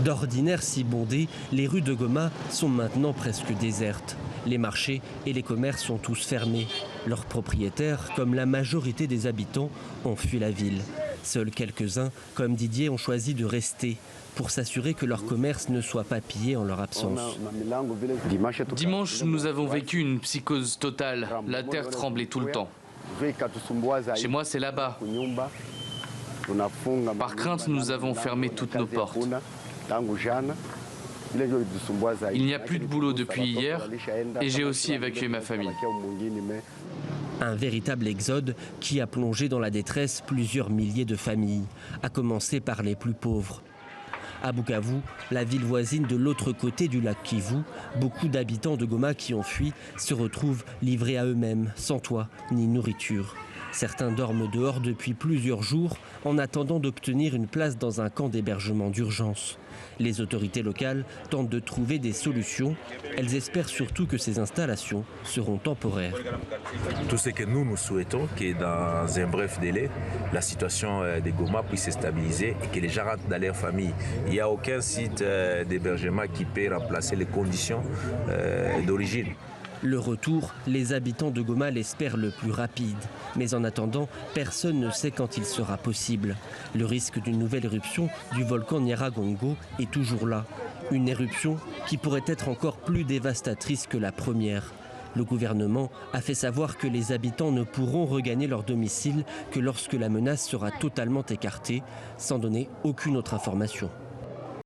D'ordinaire si bondées, les rues de Goma sont maintenant presque désertes. Les marchés et les commerces sont tous fermés. Leurs propriétaires, comme la majorité des habitants, ont fui la ville. Seuls quelques-uns, comme Didier, ont choisi de rester pour s'assurer que leur commerce ne soit pas pillé en leur absence. Dimanche, nous avons vécu une psychose totale. La terre tremblait tout le temps. Chez moi, c'est là-bas. Par crainte, nous avons fermé toutes nos portes. Il n'y a plus de boulot depuis hier et j'ai aussi évacué ma famille. Un véritable exode qui a plongé dans la détresse plusieurs milliers de familles, à commencer par les plus pauvres. À Bukavu, la ville voisine de l'autre côté du lac Kivu, beaucoup d'habitants de Goma qui ont fui se retrouvent livrés à eux-mêmes, sans toit ni nourriture. Certains dorment dehors depuis plusieurs jours en attendant d'obtenir une place dans un camp d'hébergement d'urgence. Les autorités locales tentent de trouver des solutions. Elles espèrent surtout que ces installations seront temporaires. Tout ce que nous souhaitons, que dans un bref délai, la situation de Goma puisse se stabiliser et que les gens rentrent dans leur famille. Il n'y a aucun site d'hébergement qui peut remplacer les conditions d'origine. Le retour, les habitants de Goma l'espèrent le plus rapide. Mais en attendant, personne ne sait quand il sera possible. Le risque d'une nouvelle éruption du volcan Nyiragongo est toujours là. Une éruption qui pourrait être encore plus dévastatrice que la première. Le gouvernement a fait savoir que les habitants ne pourront regagner leur domicile que lorsque la menace sera totalement écartée, sans donner aucune autre information.